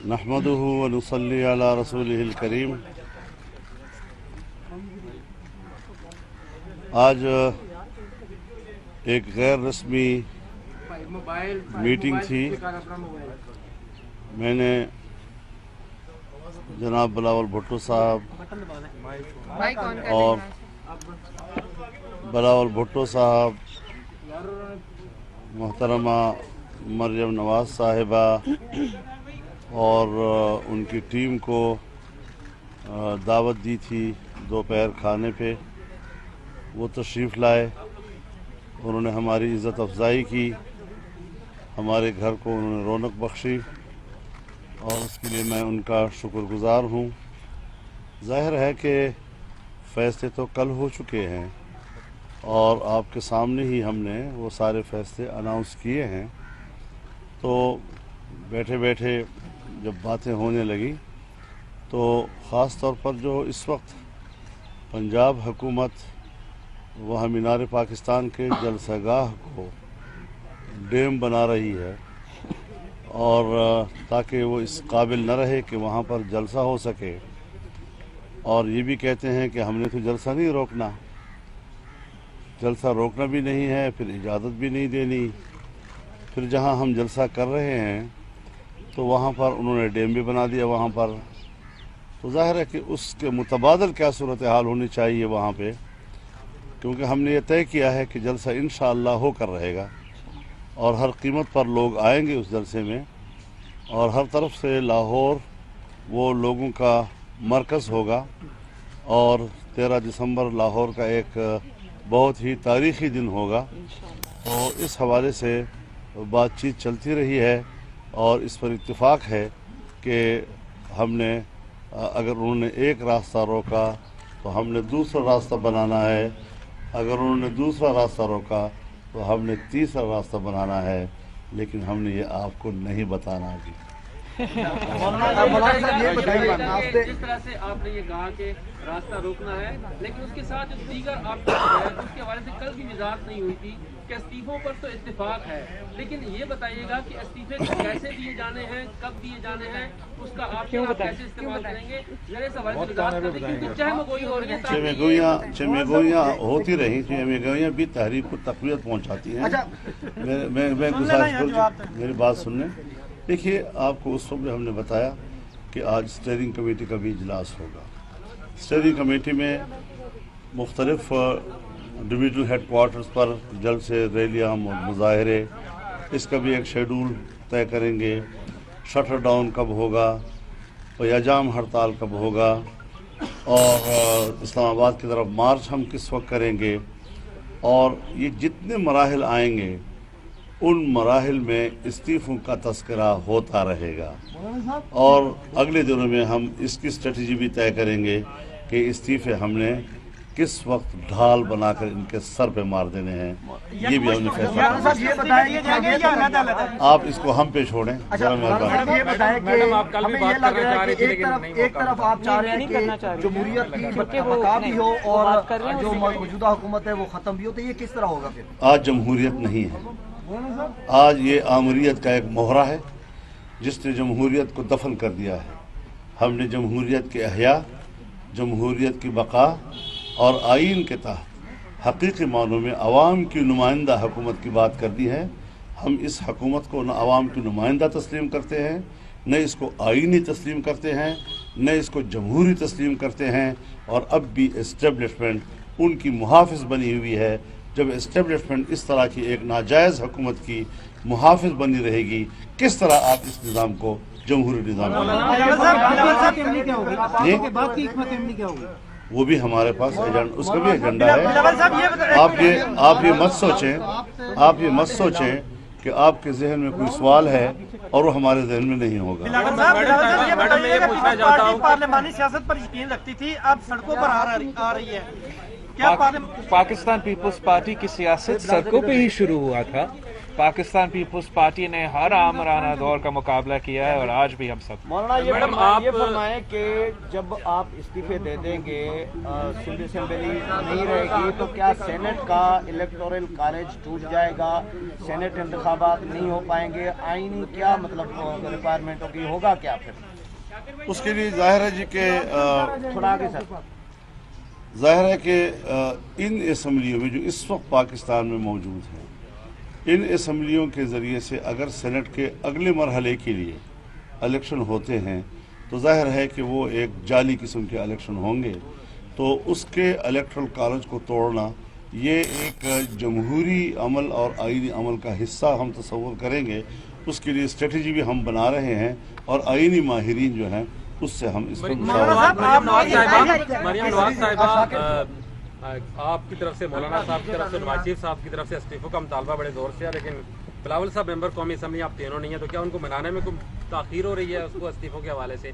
नहमदुहु व नुसल्ली अला रसूलिहिल करीम। आज एक गैर रस्मी मीटिंग थी। मैंने जनाब बिलावल भुट्टो साहब और बिलावल भुट्टो साहब, मोहतरमा मरियम नवाज साहिबा और उनकी टीम को दावत दी थी दोपहर खाने पे। वो तशरीफ़ लाए, उन्होंने हमारी इज़्ज़त अफजाई की, हमारे घर को उन्होंने रौनक बख्शी और उसके लिए मैं उनका शुक्रगुज़ार हूँ। ज़ाहिर है कि फ़ैसले तो कल हो चुके हैं और आपके सामने ही हमने वो सारे फ़ैसले अनाउंस किए हैं। तो बैठे बैठे जब बातें होने लगी तो ख़ास तौर पर जो इस वक्त पंजाब हुकूमत वहाँ मीनार पाकिस्तान के जलसागाह को डैम बना रही है और ताकि वो इस काबिल न रहे कि वहाँ पर जलसा हो सके, और ये भी कहते हैं कि हमने तो जलसा नहीं रोकना, जलसा रोकना भी नहीं है, फिर इजाज़त भी नहीं देनी। फिर जहाँ हम जलसा कर रहे हैं तो वहाँ पर उन्होंने डैम भी बना दिया वहाँ पर। तो ज़ाहिर है कि उसके मुतबादल क्या सूरत हाल होनी चाहिए वहाँ पे, क्योंकि हमने ये तय किया है कि जलसा इंशाअल्लाह होकर रहेगा और हर कीमत पर लोग आएंगे उस जलसे में, और हर तरफ से लाहौर वो लोगों का मरकज़ होगा। और 13 दिसंबर लाहौर का एक बहुत ही तारीख़ी दिन होगा। तो इस हवाले से बातचीत चलती रही है और इस पर इत्तेफाक है कि हमने अगर उन्होंने एक रास्ता रोका तो हमने दूसरा रास्ता बनाना है, अगर उन्होंने दूसरा रास्ता रोका तो हमने तीसरा रास्ता बनाना है, लेकिन हमने ये आपको नहीं बताना अभी। जिस तरह से आपने ये कहा कि रास्ता रोकना है, लेकिन उसके साथ जो दीगर आपका है उसके हवाले से कल भी वजाहत नहीं हुई थी कि इस्तीफों पर तो इत्तेफाक है, लेकिन ये बताइएगा कि इस्तीफे कैसे दिए जाने हैं, कब दिए जाने हैं, उसका आप कैसे इस्तेमाल करेंगे। जरा इस हवाले से वजाहत कर दें, क्योंकि चहमगोई हो रही है, चहमगोइयाँ होती रही, चहमगोइयाँ भी तहरीक को तक़वियत पहुँचाती हैं। मैं गुजारिश करूँ, मेरी बात सुनने। देखिए, आपको उस वक्त हमने बताया कि आज स्टीयरिंग कमेटी का भी इजलास होगा। स्टीयरिंग कमेटी में मुख्तलिफ डिविजनल हेडक्वार्टर्स पर जलसे, रैलियाँ, मुजाहरे, इसका भी एक शेड्यूल तय करेंगे। शटर डाउन कब होगा, क़याम हड़ताल कब होगा, और इस्लामाबाद की तरफ मार्च हम किस वक्त करेंगे, और ये जितने मराहिल आएंगे उन मराहिल में इस्तीफ़ों का तस्करा होता रहेगा। और अगले दिनों में हम इसकी स्ट्रेटजी भी तय करेंगे कि इस्तीफ़े हमने किस वक्त ढाल बनाकर इनके सर पे मार देने हैं। ये भी हमने फैसला किया। आप इसको हम पे छोड़ें। एक तरफ आप चाह रहे हैं कि जमहूरियत की बका भी हो और जो मौजूदा हुकूमत है वो ख़त्म भी हो, तो ये किस तरह होगा फिर? आज जमहूरियत नहीं है, आज ये आमरीत का एक मोहरा है जिसने जमहूरियत को दफन कर दिया है। हमने जमहूरियत के अहया, जमहूरियत की बका और आइन के तहत हकीकी मानों में अवाम की नुमाइंदा हुकूमत की बात कर दी है। हम इस हुकूमत को न अवाम की नुमाइंदा तस्लीम करते हैं, न इसको आइनी तस्लीम करते हैं, न इसको जमहूरी तस्लीम करते हैं। और अब भी इस्टेब्लिशमेंट उनकी मुहाफिज बनी हुई है। जब इस्टेब्लिशमेंट इस तरह की एक नाजायज़ हुकूमत की मुहाफिज बनी रहेगी, किस तरह आप इस निज़ाम को जमहूरी निज़ाम वो भी हमारे पास एजेंडा, उसका भी एजेंडा है। आप ये मत सोचें कि आपके जहन में कोई सवाल है और वो हमारे जहन में नहीं होगा। पार्लियामानी सियासत पर यकीन रखती थी, अब सड़कों पर आ रही है। क्या पाकिस्तान पीपल्स पार्टी की सियासत सड़कों पे ही शुरू हुआ था, पाकिस्तान पीपल्स पार्टी ने हर आमराना दौर का मुकाबला किया है और आज भी हम सब। मौलाना ये फरमाएं कि जब आप इस्तीफे दे देंगे, सिंध असेंबली नहीं रहेगी, तो क्या सेनेट का इलेक्टोरल कॉलेज टूट जाएगा, सेनेट इंतखाबात नहीं हो पाएंगे, आईनी क्या मतलब रिक्वायरमेंट होगी, होगा क्या फिर? उसके लिए जाहिर है जी कि थोड़ा आगे सर। जाहिर है कि इन असम्बलियों में जो इस वक्त पाकिस्तान में मौजूद हैं, इन असम्बलियों के ज़रिए से अगर सेनेट के अगले मरहले के लिए इलेक्शन होते हैं तो जाहिर है कि वो एक जाली किस्म के इलेक्शन होंगे। तो उसके इलेक्टरल कॉलेज को तोड़ना ये एक जमहूरी अमल और आईनी अमल का हिस्सा हम तस्वुर करेंगे। उसके लिए स्ट्रेटजी भी हम बना रहे हैं और आईनी माहिरीन जो हैं उससे हम इस पर मरियम नवाज साहिबा, आपकी तरफ से, मौलाना साहब की तरफ से, नवाज शरीफ साहब की तरफ से इस्तीफों का मुतालबा बड़े दौर से है, लेकिन बिलावल साहब मेंबर कौमी असम्बली आप तीनों नहीं है, तो क्या उनको मनाने में कोई ताख़ीर हो रही है उसको इस्तीफों के हवाले से?